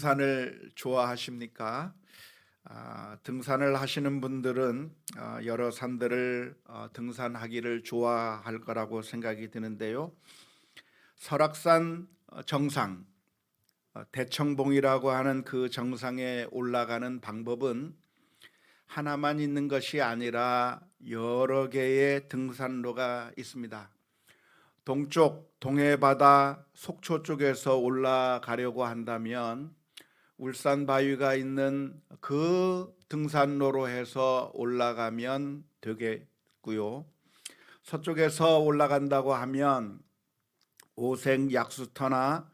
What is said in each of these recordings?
등산을 좋아하십니까? 등산을 하시는 분들은 여러 산들을 등산하기를 좋아할 거라고 생각이 드는데요. 설악산 정상, 대청봉이라고 하는 그 정상에 올라가는 방법은 하나만 있는 것이 아니라 여러 개의 등산로가 있습니다. 동쪽 동해바다 속초 쪽에서 올라가려고 한다면 울산 바위가 있는 그 등산로로 해서 올라가면 되겠고요. 서쪽에서 올라간다고 하면 오색 약수터나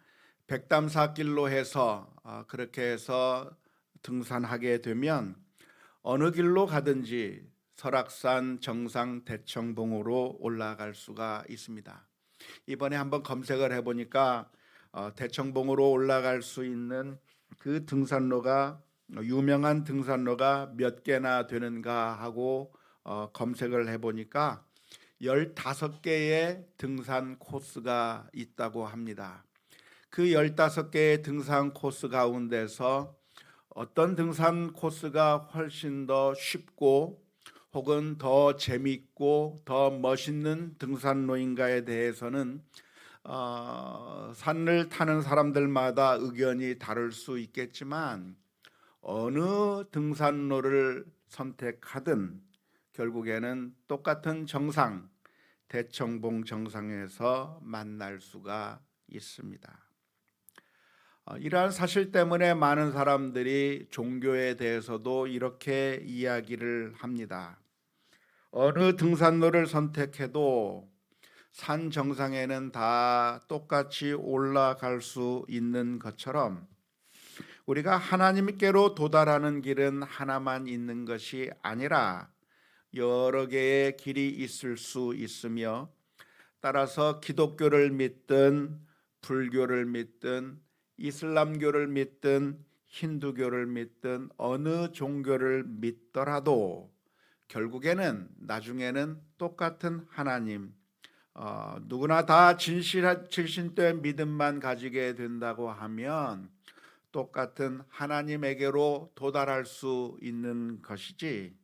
백담사길로 해서 그렇게 해서 등산하게 되면 어느 길로 가든지 설악산 정상 대청봉으로 올라갈 수가 있습니다. 이번에 한번 검색을 해보니까 대청봉으로 올라갈 수 있는 그 등산로가 유명한 등산로가 몇 개나 되는가 하고 검색을 해보니까 15개의 등산 코스가 있다고 합니다. 그 15개의 등산 코스 가운데서 어떤 등산 코스가 훨씬 더 쉽고 혹은 더 재미있고 더 멋있는 등산로인가에 대해서는 산을 타는 사람들마다 의견이 다를 수 있겠지만 어느 등산로를 선택하든 결국에는 똑같은 정상, 대청봉 정상에서 만날 수가 있습니다. 이러한 사실 때문에 많은 사람들이 종교에 대해서도 이렇게 이야기를 합니다. 어느 등산로를 선택해도 산 정상에는 다 똑같이 올라갈 수 있는 것처럼 우리가 하나님께로 도달하는 길은 하나만 있는 것이 아니라 여러 개의 길이 있을 수 있으며, 따라서 기독교를 믿든 불교를 믿든 이슬람교를 믿든 힌두교를 믿든 어느 종교를 믿더라도 결국에는 나중에는 똑같은 하나님, 누구나 다 질신된 믿음만 가지게 된다고 하면 똑같은 하나님에게로 도달할 수 있는 것이지,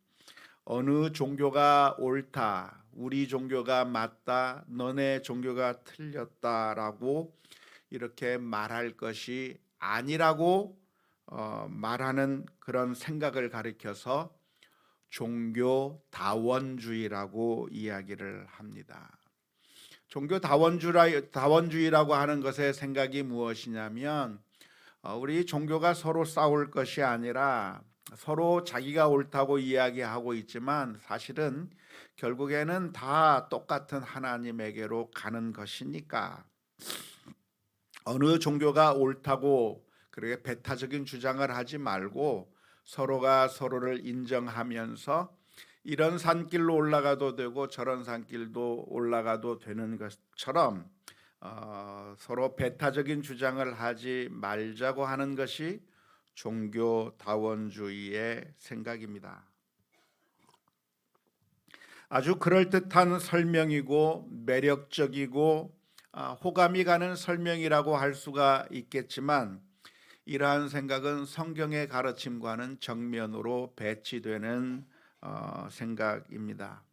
어느 종교가 옳다, 우리 종교가 맞다, 너네 종교가 틀렸다라고 이렇게 말할 것이 아니라고 말하는 그런 생각을 가리켜서 종교 다원주의라고 이야기를 합니다. 종교 다원주의라고 하는 것의 생각이 무엇이냐면 우리 종교가 서로 싸울 것이 아니라 서로 자기가 옳다고 이야기하고 있지만 사실은 결국에는 다 똑같은 하나님에게로 가는 것이니까 어느 종교가 옳다고 그렇게 배타적인 주장을 하지 말고 서로가 서로를 인정하면서 이런 산길로 올라가도 되고 저런 산길도 올라가도 되는 것처럼 서로 배타적인 주장을 하지 말자고 하는 것이 종교다원주의의 생각입니다. 아주 그럴듯한 설명이고 매력적이고 호감이 가는 설명이라고 할 수가 있겠지만 이러한 생각은 성경의 가르침과는 정면으로 배치되는 생각입니다.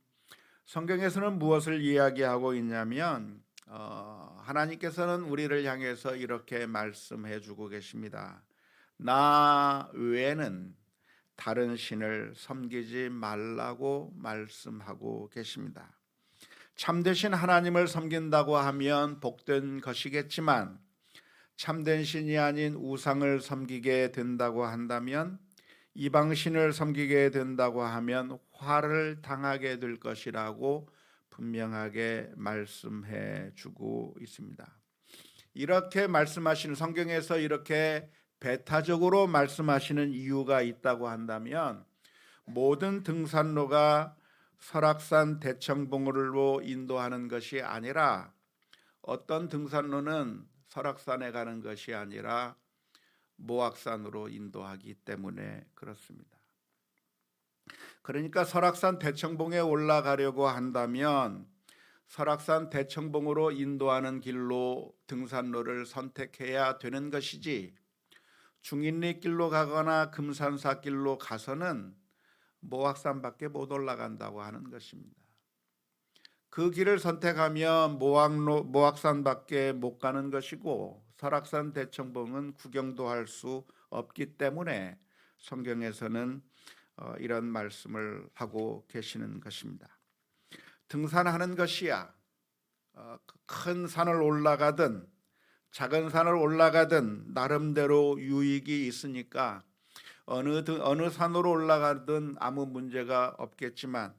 성경에서는 무엇을 이야기하고 있냐면 하나님께서는 우리를 향해서 이렇게 말씀해 주고 계십니다. 나 외에는 다른 신을 섬기지 말라고 말씀하고 계십니다. 참되신 하나님을 섬긴다고 하면 복된 것이겠지만 참된 신이 아닌 우상을 섬기게 된다고 한다면, 이방신을 섬기게 된다고 하면 화를 당하게 될 것이라고 분명하게 말씀해 주고 있습니다. 이렇게 말씀하시는, 성경에서 이렇게 배타적으로 말씀하시는 이유가 있다고 한다면 모든 등산로가 설악산 대청봉으로 인도하는 것이 아니라 어떤 등산로는 설악산에 가는 것이 아니라 모악산으로 인도하기 때문에 그렇습니다. 그러니까 설악산 대청봉에 올라가려고 한다면 설악산 대청봉으로 인도하는 길로 등산로를 선택해야 되는 것이지, 중인리 길로 가거나 금산사 길로 가서는 모악산밖에 못 올라간다고 하는 것입니다. 그 길을 선택하면 모악산밖에 못 가는 것이고 설악산 대청봉은 구경도 할 수 없기 때문에 성경에서는 이런 말씀을 하고 계시는 것입니다. 등산하는 것이야 큰 산을 올라가든 작은 산을 올라가든 나름대로 유익이 있으니까 어느 산으로 올라가든 아무 문제가 없겠지만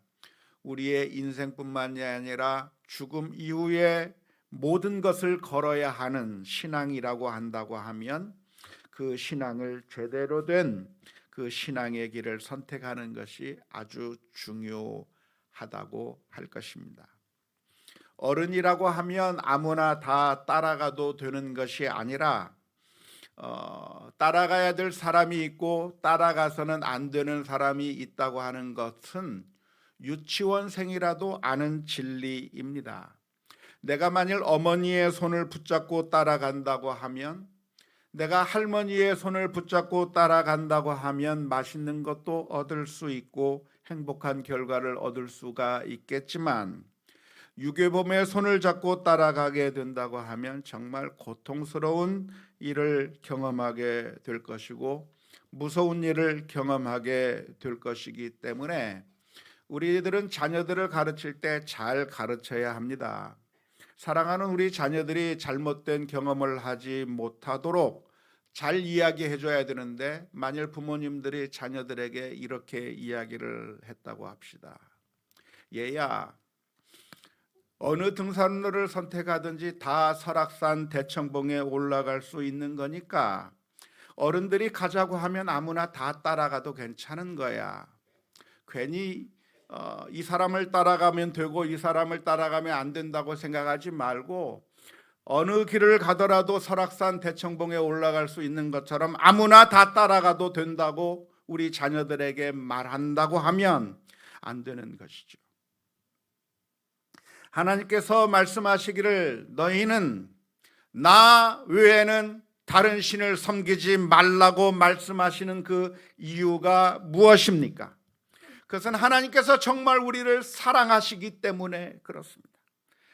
우리의 인생뿐만이 아니라 죽음 이후에 모든 것을 걸어야 하는 신앙이라고 한다고 하면 그 신앙을 제대로 된 그 신앙의 길을 선택하는 것이 아주 중요하다고 할 것입니다. 어른이라고 하면 아무나 다 따라가도 되는 것이 아니라 따라가야 될 사람이 있고 따라가서는 안 되는 사람이 있다고 하는 것은 유치원생이라도 아는 진리입니다. 내가 만일 어머니의 손을 붙잡고 따라간다고 하면, 내가 할머니의 손을 붙잡고 따라간다고 하면 맛있는 것도 얻을 수 있고 행복한 결과를 얻을 수가 있겠지만 유괴범의 손을 잡고 따라가게 된다고 하면 정말 고통스러운 일을 경험하게 될 것이고 무서운 일을 경험하게 될 것이기 때문에 우리들은 자녀들을 가르칠 때 잘 가르쳐야 합니다. 사랑하는 우리 자녀들이 잘못된 경험을 하지 못하도록 잘 이야기해 줘야 되는데 만일 부모님들이 자녀들에게 이렇게 이야기를 했다고 합시다. 얘야, 어느 등산로를 선택하든지 다 설악산 대청봉에 올라갈 수 있는 거니까 어른들이 가자고 하면 아무나 다 따라가도 괜찮은 거야. 괜히 이 사람을 따라가면 되고 이 사람을 따라가면 안 된다고 생각하지 말고 어느 길을 가더라도 설악산 대청봉에 올라갈 수 있는 것처럼 아무나 다 따라가도 된다고 우리 자녀들에게 말한다고 하면 안 되는 것이죠. 하나님께서 말씀하시기를 너희는 나 외에는 다른 신을 섬기지 말라고 말씀하시는 그 이유가 무엇입니까? 그것은 하나님께서 정말 우리를 사랑하시기 때문에 그렇습니다.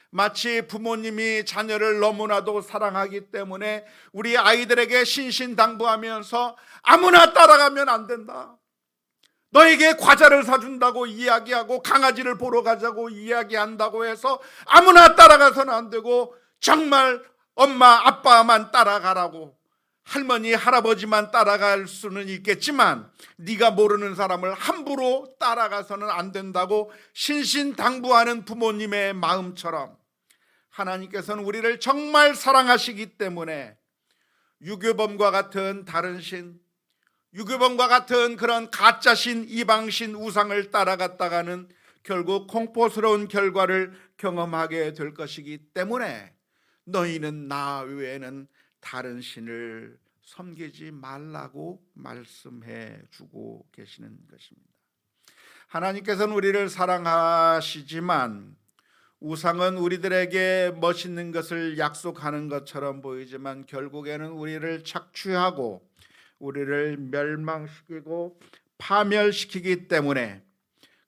마치 부모님이 자녀를 너무나도 사랑하기 때문에 우리 아이들에게 신신당부하면서 아무나 따라가면 안 된다. 너에게 과자를 사준다고 이야기하고 강아지를 보러 가자고 이야기한다고 해서 아무나 따라가서는 안 되고 정말 엄마 아빠만 따라가라고 할머니 할아버지만 따라갈 수는 있겠지만 네가 모르는 사람을 함부로 따라가서는 안 된다고 신신당부하는 부모님의 마음처럼 하나님께서는 우리를 정말 사랑하시기 때문에 유교범과 같은 다른 신, 유교범과 같은 그런 가짜신, 이방신, 우상을 따라갔다가는 결국 공포스러운 결과를 경험하게 될 것이기 때문에 너희는 나 외에는 다른 신을 섬기지 말라고 말씀해 주고 계시는 것입니다. 하나님께서는 우리를 사랑하시지만 우상은 우리들에게 멋있는 것을 약속하는 것처럼 보이지만 결국에는 우리를 착취하고 우리를 멸망시키고 파멸시키기 때문에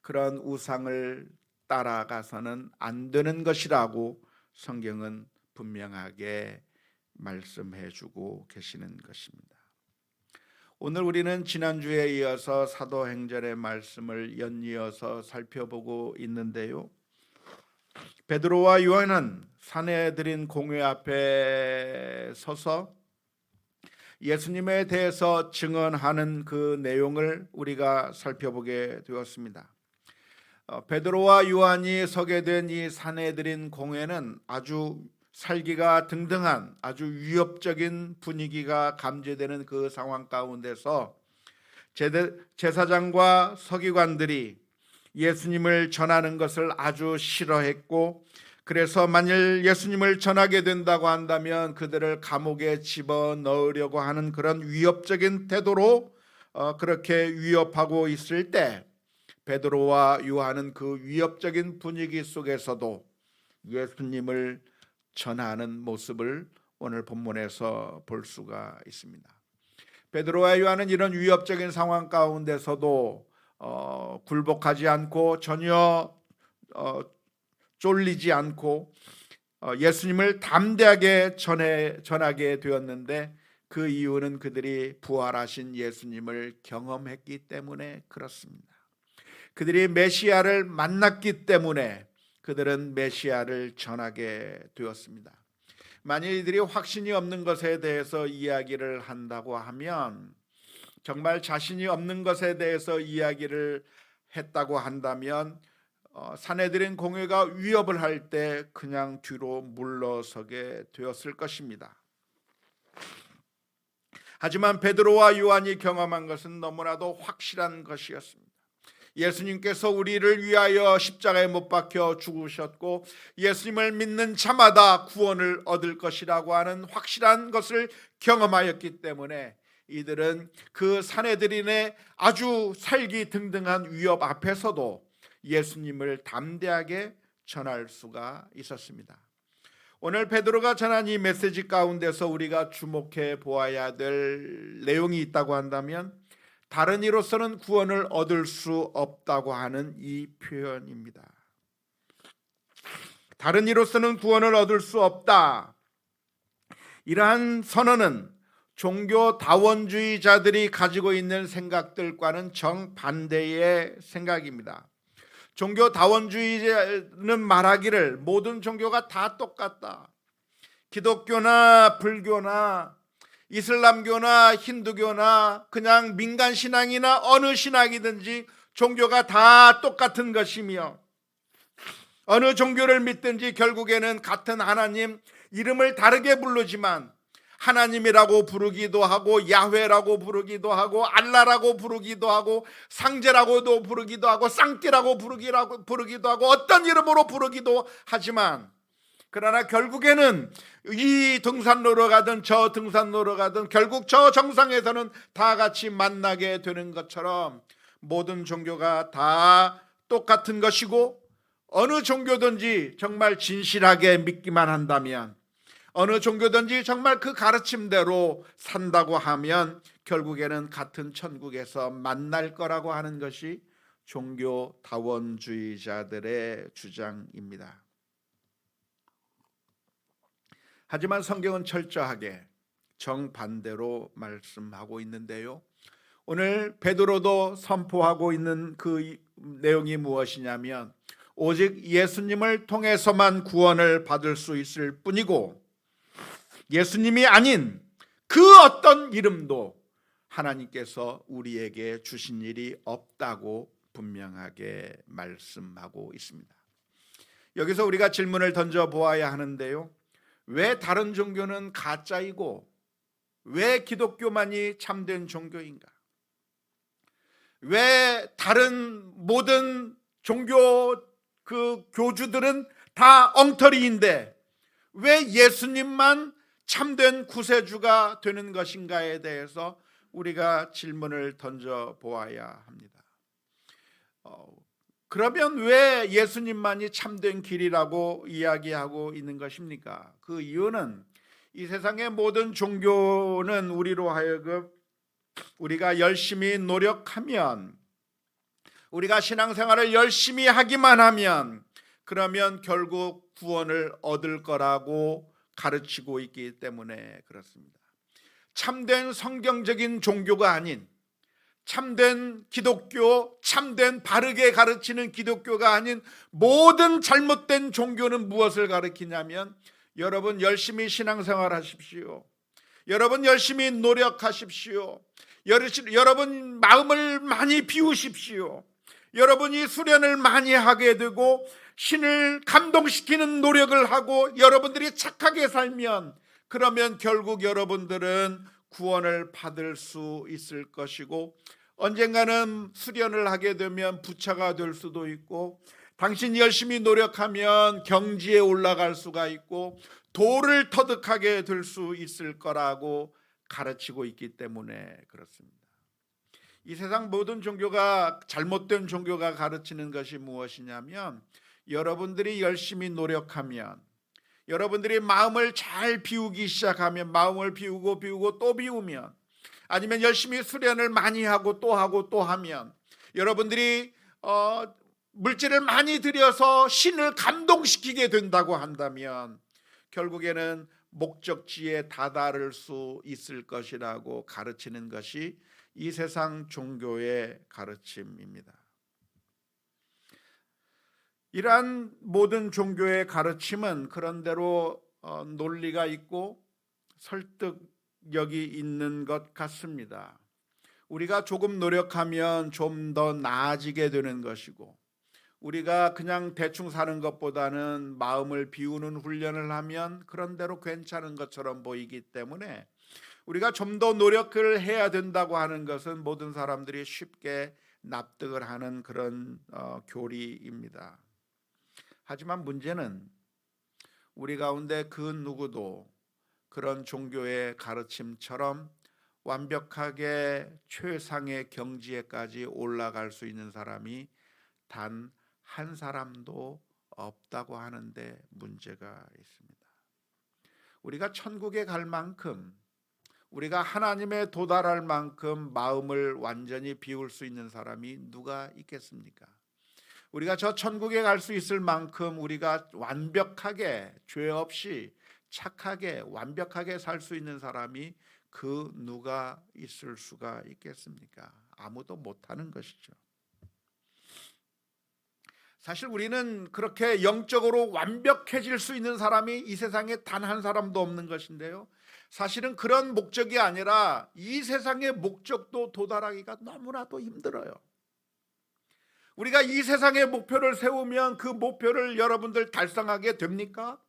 그런 우상을 따라가서는 안 되는 것이라고 성경은 분명하게 말씀해 주고 계시는 것입니다. 오늘 우리는 지난주에 이어서 사도행전의 말씀을 연이어서 살펴보고 있는데요. 베드로와 요한은 사내들인 공회 앞에 서서 예수님에 대해서 증언하는 그 내용을 우리가 살펴보게 되었습니다. 베드로와 요한이 서게 된 이 사내들인 공회는 아주 살기가 등등한 아주 위협적인 분위기가 감지되는 그 상황 가운데서 제사장과 서기관들이 예수님을 전하는 것을 아주 싫어했고 그래서 만일 예수님을 전하게 된다고 한다면 그들을 감옥에 집어넣으려고 하는 그런 위협적인 태도로 그렇게 위협하고 있을 때 베드로와 요한은 그 위협적인 분위기 속에서도 예수님을 전하는 모습을 오늘 본문에서 볼 수가 있습니다. 베드로와 요한은 이런 위협적인 상황 가운데서도 굴복하지 않고 전혀 쫄리지 않고 예수님을 담대하게 전하게 되었는데, 그 이유는 그들이 부활하신 예수님을 경험했기 때문에 그렇습니다. 그들이 메시아를 만났기 때문에 그들은 메시아를 전하게 되었습니다. 만일 이들이 확신이 없는 것에 대해서 이야기를 한다고 하면, 정말 자신이 없는 것에 대해서 이야기를 했다고 한다면 사내들인 공회가 위협을 할 때 그냥 뒤로 물러서게 되었을 것입니다. 하지만 베드로와 요한이 경험한 것은 너무나도 확실한 것이었습니다. 예수님께서 우리를 위하여 십자가에 못 박혀 죽으셨고 예수님을 믿는 자마다 구원을 얻을 것이라고 하는 확실한 것을 경험하였기 때문에 이들은 그 사내들인의 아주 살기 등등한 위협 앞에서도 예수님을 담대하게 전할 수가 있었습니다. 오늘 베드로가 전한 이 메시지 가운데서 우리가 주목해 보아야 될 내용이 있다고 한다면, 다른 이로서는 구원을 얻을 수 없다고 하는 이 표현입니다. 다른 이로서는 구원을 얻을 수 없다. 이러한 선언은 종교다원주의자들이 가지고 있는 생각들과는 정반대의 생각입니다. 종교다원주의자는 말하기를 모든 종교가 다 똑같다. 기독교나 불교나 이슬람교나 힌두교나 그냥 민간신앙이나 어느 신앙이든지 종교가 다 똑같은 것이며, 어느 종교를 믿든지 결국에는 같은 하나님, 이름을 다르게 부르지만 하나님이라고 부르기도 하고 야훼라고 부르기도 하고 알라라고 부르기도 하고 상제라고도 부르기도 하고 쌍띠라고 부르기도 하고 어떤 이름으로 부르기도 하지만, 그러나 결국에는 이 등산로로 가든 저 등산로로 가든 결국 저 정상에서는 다 같이 만나게 되는 것처럼 모든 종교가 다 똑같은 것이고, 어느 종교든지 정말 진실하게 믿기만 한다면, 어느 종교든지 정말 그 가르침대로 산다고 하면 결국에는 같은 천국에서 만날 거라고 하는 것이 종교다원주의자들의 주장입니다. 하지만 성경은 철저하게 정반대로 말씀하고 있는데요. 오늘 베드로도 선포하고 있는 그 내용이 무엇이냐면, 오직 예수님을 통해서만 구원을 받을 수 있을 뿐이고 예수님이 아닌 그 어떤 이름도 하나님께서 우리에게 주신 일이 없다고 분명하게 말씀하고 있습니다. 여기서 우리가 질문을 던져보아야 하는데요. 왜 다른 종교는 가짜이고 왜 기독교만이 참된 종교인가? 왜 다른 모든 종교 그 교주들은 다 엉터리인데 왜 예수님만 참된 구세주가 되는 것인가에 대해서 우리가 질문을 던져보아야 합니다. 그러면 왜 예수님만이 참된 길이라고 이야기하고 있는 것입니까? 그 이유는 이 세상의 모든 종교는 우리로 하여금 우리가 열심히 노력하면, 우리가 신앙생활을 열심히 하기만 하면 그러면 결국 구원을 얻을 거라고 가르치고 있기 때문에 그렇습니다. 참된 성경적인 종교가 아닌, 참된 기독교, 참된 바르게 가르치는 기독교가 아닌 모든 잘못된 종교는 무엇을 가르치냐면, 여러분 열심히 신앙생활 하십시오. 여러분 열심히 노력하십시오. 여러분 마음을 많이 비우십시오. 여러분이 수련을 많이 하게 되고 신을 감동시키는 노력을 하고 여러분들이 착하게 살면, 그러면 결국 여러분들은 구원을 받을 수 있을 것이고, 언젠가는 수련을 하게 되면 부처가 될 수도 있고, 당신이 열심히 노력하면 경지에 올라갈 수가 있고 도를 터득하게 될 수 있을 거라고 가르치고 있기 때문에 그렇습니다. 이 세상 모든 종교가, 잘못된 종교가 가르치는 것이 무엇이냐면, 여러분들이 열심히 노력하면, 여러분들이 마음을 잘 비우기 시작하면, 마음을 비우고 또 비우면, 아니면 열심히 수련을 많이 하고 또 하면 여러분들이 물질을 많이 들여서 신을 감동시키게 된다고 한다면 결국에는 목적지에 다다를 수 있을 것이라고 가르치는 것이 이 세상 종교의 가르침입니다. 이러한 모든 종교의 가르침은 그런대로 논리가 있고 설득력이 있는 것 같습니다. 우리가 조금 노력하면 좀 더 나아지게 되는 것이고, 우리가 그냥 대충 사는 것보다는 마음을 비우는 훈련을 하면 그런대로 괜찮은 것처럼 보이기 때문에 우리가 좀 더 노력을 해야 된다고 하는 것은 모든 사람들이 쉽게 납득을 하는 그런 교리입니다. 하지만 문제는 우리 가운데 그 누구도 그런 종교의 가르침처럼 완벽하게 최상의 경지에까지 올라갈 수 있는 사람이 단 한 사람도 없다고 하는데 문제가 있습니다. 우리가 천국에 갈 만큼, 우리가 하나님에 도달할 만큼 마음을 완전히 비울 수 있는 사람이 누가 있겠습니까? 우리가 저 천국에 갈 수 있을 만큼 우리가 완벽하게, 죄 없이 착하게 완벽하게 살 수 있는 사람이 그 누가 있을 수가 있겠습니까? 아무도 못하는 것이죠. 사실 우리는 그렇게 영적으로 완벽해질 수 있는 사람이 이 세상에 단 한 사람도 없는 것인데요, 사실은 그런 목적이 아니라 이 세상의 목적도 도달하기가 너무나도 힘들어요. 우리가 이 세상의 목표를 세우면 그 목표를 여러분들 달성하게 됩니까?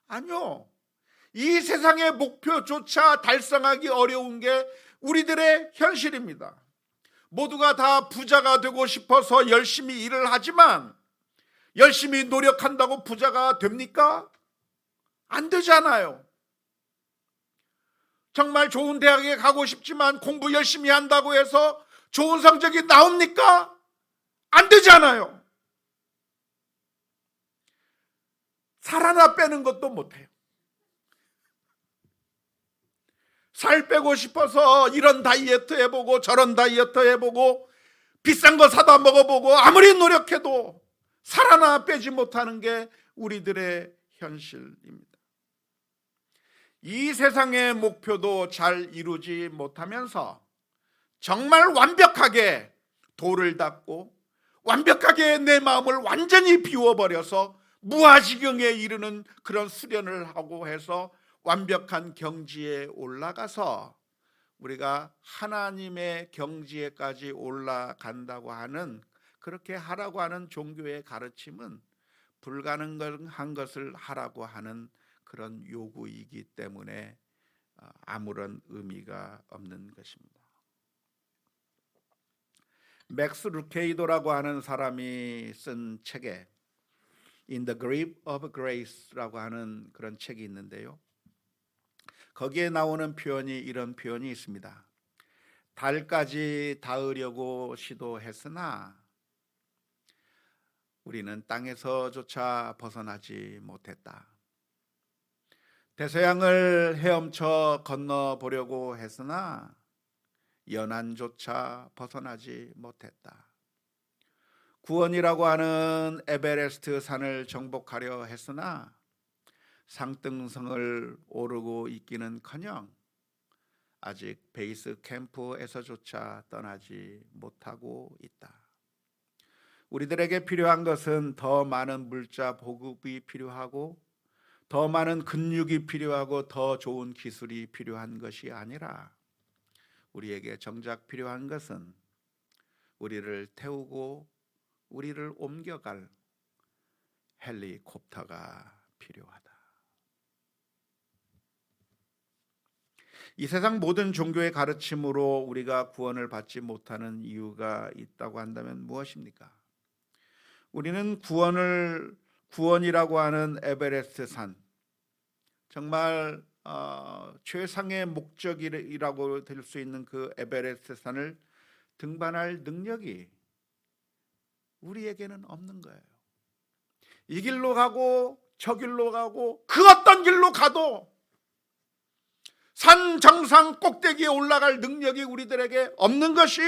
아니요. 이 세상의 목표조차 달성하기 어려운 게 우리들의 현실입니다. 모두가 다 부자가 되고 싶어서 열심히 일을 하지만 열심히 노력한다고 부자가 됩니까? 안 되잖아요. 정말 좋은 대학에 가고 싶지만 공부 열심히 한다고 해서 좋은 성적이 나옵니까? 안 되잖아요. 살 하나 빼는 것도 못해요. 살 빼고 싶어서 이런 다이어트 해보고 저런 다이어트 해보고 비싼 거 사다 먹어보고 아무리 노력해도 살 하나 빼지 못하는 게 우리들의 현실입니다. 이 세상의 목표도 잘 이루지 못하면서 정말 완벽하게 도를 닦고 완벽하게 내 마음을 완전히 비워버려서 무아지경에 이르는 그런 수련을 하고 해서 완벽한 경지에 올라가서 우리가 하나님의 경지에까지 올라간다고 하는, 그렇게 하라고 하는 종교의 가르침은 불가능한 것을 하라고 하는 그런 요구이기 때문에 아무런 의미가 없는 것입니다. 맥스 루케이도라고 하는 사람이 쓴 책에 In the Grip of Grace라고 하는 그런 책이 있는데요, 거기에 나오는 표현이 이런 표현이 있습니다. 달까지 닿으려고 시도했으나 우리는 땅에서조차 벗어나지 못했다. 대서양을 헤엄쳐 건너보려고 했으나 연안조차 벗어나지 못했다. 구원이라고 하는 에베레스트 산을 정복하려 했으나 상등성을 오르고 있기는커녕 아직 베이스 캠프에서조차 떠나지 못하고 있다. 우리들에게 필요한 것은 더 많은 물자 보급이 필요하고 더 많은 근육이 필요하고 더 좋은 기술이 필요한 것이 아니라 우리에게 정작 필요한 것은 우리를 태우고 우리를 옮겨갈 헬리콥터가 필요하다. 이 세상 모든 종교의 가르침으로 우리가 구원을 받지 못하는 이유가 있다고 한다면 무엇입니까? 우리는 구원이라고 하는 에베레스트 산, 정말 최상의 목적이라고 될 수 있는 그 에베레스트 산을 등반할 능력이 우리에게는 없는 거예요. 이 길로 가고 저 길로 가고 그 어떤 길로 가도 산 정상 꼭대기에 올라갈 능력이 우리들에게 없는 것이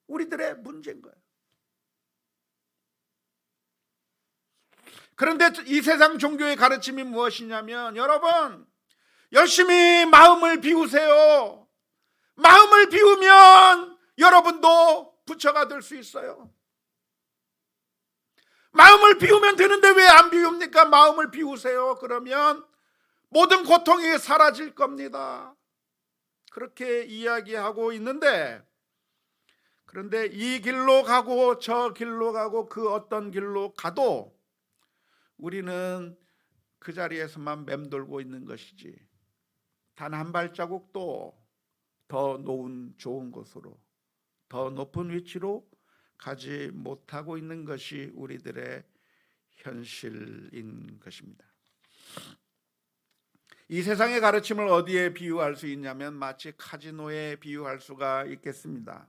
우리들의 문제인 거예요. 그런데 이 세상 종교의 가르침이 무엇이냐면, 여러분 열심히 마음을 비우세요. 마음을 비우면 여러분도 부처가 될 수 있어요. 마음을 비우면 되는데 왜 안 비웁니까? 마음을 비우세요. 그러면 모든 고통이 사라질 겁니다. 그렇게 이야기하고 있는데, 그런데 이 길로 가고 저 길로 가고 그 어떤 길로 가도 우리는 그 자리에서만 맴돌고 있는 것이지, 단 한 발자국도 더 좋은 곳으로, 더 높은 위치로 가지 못하고 있는 것이 우리들의 현실인 것입니다. 이 세상의 가르침을 어디에 비유할 수 있냐면 마치 카지노에 비유할 수가 있겠습니다.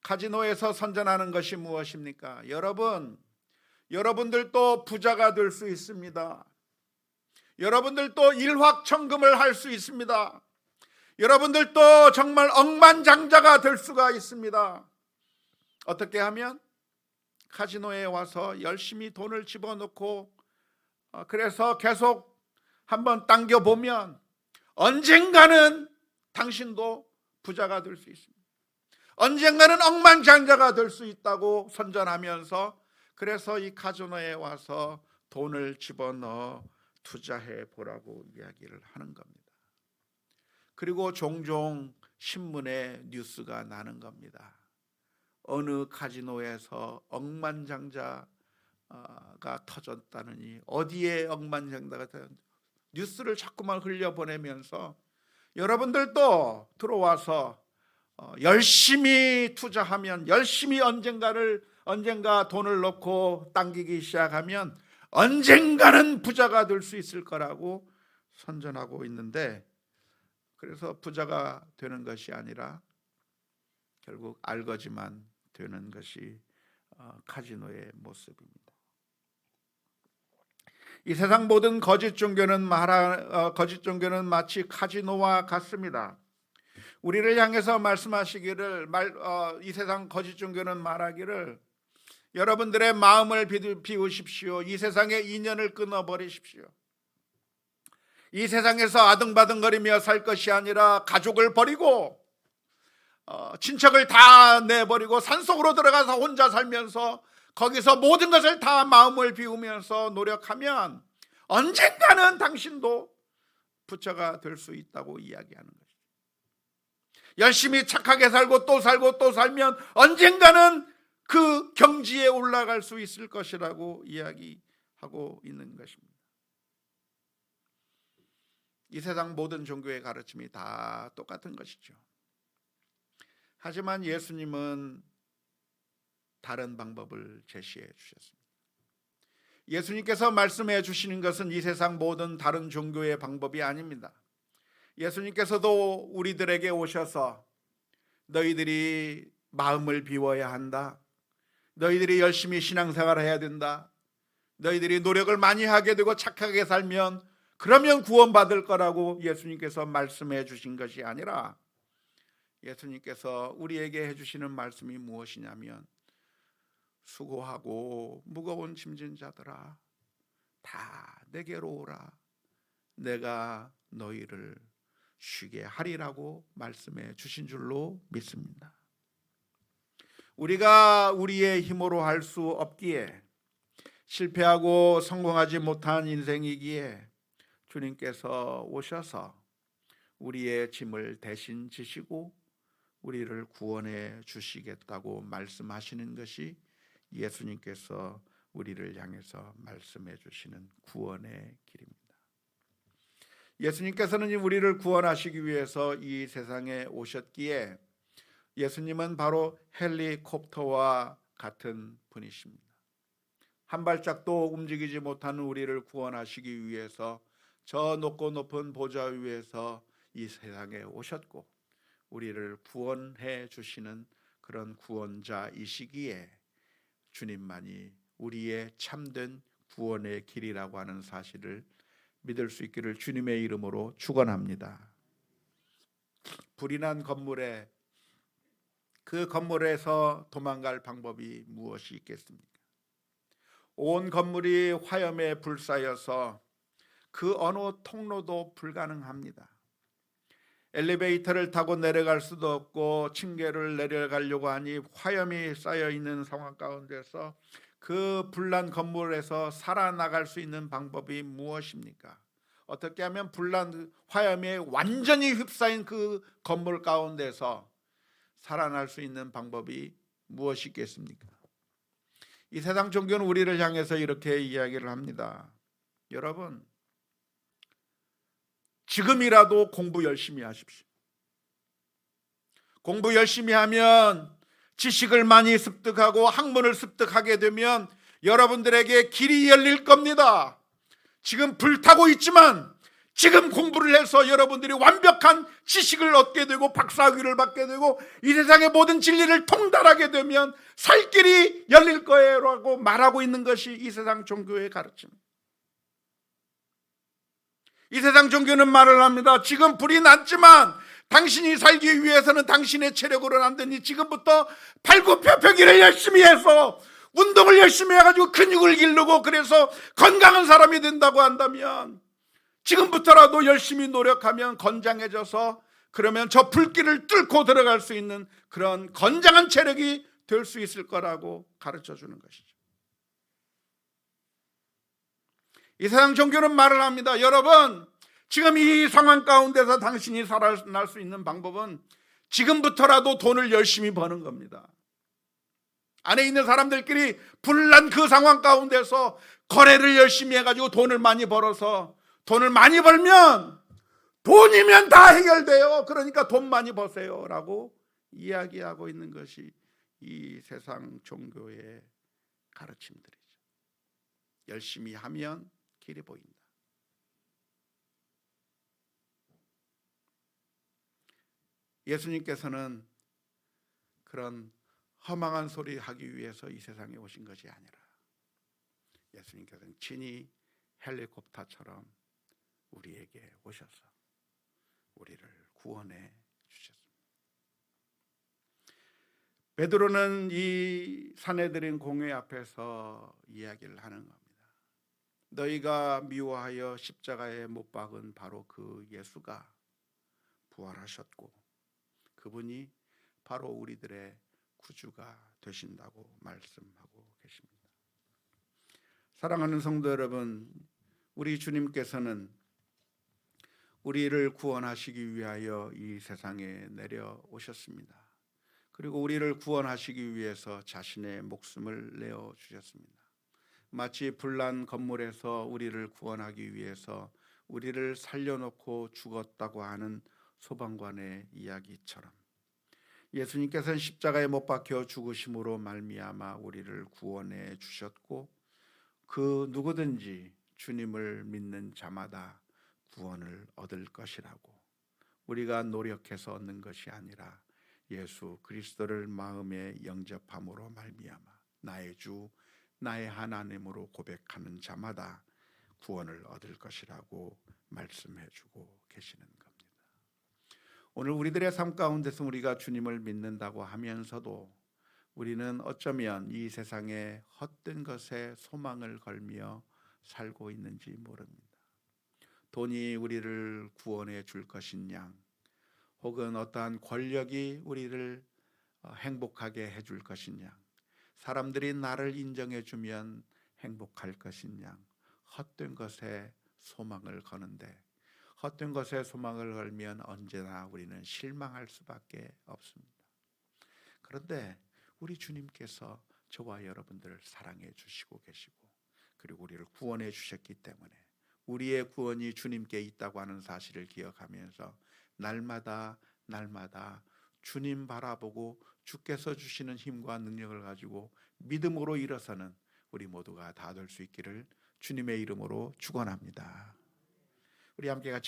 카지노에서 선전하는 것이 무엇입니까? 여러분들도 부자가 될 수 있습니다. 여러분들도 일확천금을 할 수 있습니다. 여러분들도 정말 억만장자가 될 수가 있습니다. 어떻게 하면? 카지노에 와서 열심히 돈을 집어넣고, 그래서 계속 한번 당겨보면 언젠가는 당신도 부자가 될 수 있습니다. 언젠가는 억만장자가 될 수 있다고 선전하면서, 그래서 이 카지노에 와서 돈을 집어넣어 투자해 보라고 이야기를 하는 겁니다. 그리고 종종 신문에 뉴스가 나는 겁니다. 어느 카지노에서 억만장자가 터졌다느니, 어디에 억만장자가 터졌는지 뉴스를 자꾸만 흘려보내면서 여러분들도 들어와서 열심히 투자하면, 열심히 언젠가 돈을 넣고 당기기 시작하면 언젠가는 부자가 될 수 있을 거라고 선전하고 있는데, 그래서 부자가 되는 것이 아니라 결국 알거지만 되는 것이 카지노의 모습입니다. 이 세상 모든 거짓 종교는 마치 카지노와 같습니다. 우리를 향해서 말씀하시기를, 이 세상 거짓 종교는 말하기를, 여러분들의 마음을 비우십시오. 이 세상의 인연을 끊어버리십시오. 이 세상에서 아등바등거리며 살 것이 아니라 가족을 버리고 친척을 다 내버리고 산속으로 들어가서 혼자 살면서 거기서 모든 것을 다 마음을 비우면서 노력하면 언젠가는 당신도 부처가 될 수 있다고 이야기하는 것이죠. 열심히 착하게 살고 또 살고 또 살면 언젠가는 그 경지에 올라갈 수 있을 것이라고 이야기하고 있는 것입니다. 이 세상 모든 종교의 가르침이 다 똑같은 것이죠. 하지만 예수님은 다른 방법을 제시해 주셨습니다. 예수님께서 말씀해 주시는 것은 이 세상 모든 다른 종교의 방법이 아닙니다. 예수님께서도 우리들에게 오셔서 너희들이 마음을 비워야 한다, 너희들이 열심히 신앙생활을 해야 된다, 너희들이 노력을 많이 하게 되고 착하게 살면 그러면 구원받을 거라고 예수님께서 말씀해 주신 것이 아니라, 예수님께서 우리에게 해주시는 말씀이 무엇이냐면, 수고하고 무거운 짐진 자들아 다 내게로 오라, 내가 너희를 쉬게 하리라고 말씀해 주신 줄로 믿습니다. 우리가 우리의 힘으로 할 수 없기에, 실패하고 성공하지 못한 인생이기에 주님께서 오셔서 우리의 짐을 대신 지시고 우리를 구원해 주시겠다고 말씀하시는 것이 예수님께서 우리를 향해서 말씀해 주시는 구원의 길입니다. 예수님께서는 우리를 구원하시기 위해서 이 세상에 오셨기에, 예수님은 바로 헬리콥터와 같은 분이십니다. 한 발짝도 움직이지 못하는 우리를 구원하시기 위해서 저 높고 높은 보좌 위에서 이 세상에 오셨고, 우리를 구원해 주시는 그런 구원자이시기에 주님만이 우리의 참된 구원의 길이라고 하는 사실을 믿을 수 있기를 주님의 이름으로 축원합니다. 불이 난 건물에 그 건물에서 도망갈 방법이 무엇이 있겠습니까? 온 건물이 화염에 불사여서 그 어느 통로도 불가능합니다. 엘리베이터를 타고 내려갈 수도 없고 층계를 내려가려고 하니 화염이 쌓여 있는 상황 가운데서 그 불난 건물에서 살아나갈 수 있는 방법이 무엇입니까? 어떻게 하면 불난 화염에 완전히 휩싸인 그 건물 가운데서 살아날 수 있는 방법이 무엇이 있겠습니까? 이 세상 종교는 우리를 향해서 이렇게 이야기를 합니다. 여러분, 지금이라도 공부 열심히 하십시오. 공부 열심히 하면 지식을 많이 습득하고 학문을 습득하게 되면 여러분들에게 길이 열릴 겁니다. 지금 불타고 있지만 지금 공부를 해서 여러분들이 완벽한 지식을 얻게 되고 박사학위를 받게 되고 이 세상의 모든 진리를 통달하게 되면 살 길이 열릴 거예요 라고 말하고 있는 것이 이 세상 종교의 가르침입니다. 이 세상 종교는 말을 합니다. 지금 불이 났지만 당신이 살기 위해서는 당신의 체력으로는 안 되니 지금부터 팔굽혀펴기를 열심히 해서 운동을 열심히 해가지고 근육을 기르고 그래서 건강한 사람이 된다고 한다면 지금부터라도 열심히 노력하면 건장해져서 그러면 저 불길을 뚫고 들어갈 수 있는 그런 건장한 체력이 될 수 있을 거라고 가르쳐 주는 것이죠. 이 세상 종교는 말을 합니다. 여러분, 지금 이 상황 가운데서 당신이 살아날 수 있는 방법은 지금부터라도 돈을 열심히 버는 겁니다. 안에 있는 사람들끼리 불난 그 상황 가운데서 거래를 열심히 해가지고 돈을 많이 벌어서 돈을 많이 벌면 돈이면 다 해결돼요. 그러니까 돈 많이 버세요 라고 이야기하고 있는 것이 이 세상 종교의 가르침들이죠. 열심히 하면 길이 보인다. 예수님께서는 그런 허망한 소리 하기 위해서 이 세상에 오신 것이 아니라 예수님께서는 친히 헬리콥터처럼 우리에게 오셔서 우리를 구원해 주셨습니다. 베드로는 이 사내들인 공회 앞에서 이야기를 하는 겁니다. 너희가 미워하여 십자가에 못 박은 바로 그 예수가 부활하셨고 그분이 바로 우리들의 구주가 되신다고 말씀하고 계십니다. 사랑하는 성도 여러분, 우리 주님께서는 우리를 구원하시기 위하여 이 세상에 내려오셨습니다. 그리고 우리를 구원하시기 위해서 자신의 목숨을 내어주셨습니다. 마치 불난 건물에서 우리를 구원하기 위해서 우리를 살려놓고 죽었다고 하는 소방관의 이야기처럼 예수님께서는 십자가에 못 박혀 죽으심으로 말미암아 우리를 구원해 주셨고 그 누구든지 주님을 믿는 자마다 구원을 얻을 것이라고 우리가 노력해서 얻는 것이 아니라 예수 그리스도를 마음에 영접함으로 말미암아 나의 주 나의 하나님으로 고백하는 자마다 구원을 얻을 것이라고 말씀해 주고 계시는 겁니다. 오늘 우리들의 삶 가운데서 우리가 주님을 믿는다고 하면서도 우리는 어쩌면 이 세상의 헛된 것에 소망을 걸며 살고 있는지 모릅니다. 돈이 우리를 구원해 줄 것인 양, 혹은 어떠한 권력이 우리를 행복하게 해줄 것인 양, 사람들이 나를 인정해 주면 행복할 것인 양, 헛된 것에 소망을 거는데 헛된 것에 소망을 걸면 언제나 우리는 실망할 수밖에 없습니다. 그런데 우리 주님께서 저와 여러분들을 사랑해 주시고 계시고 그리고 우리를 구원해 주셨기 때문에 우리의 구원이 주님께 있다고 하는 사실을 기억하면서 날마다 주님 바라보고 주께서 주시는 힘과 능력을 가지고 믿음으로 일어서는 우리 모두가 다 될 수 있기를 주님의 이름으로 축원합니다. 우리 함께 같이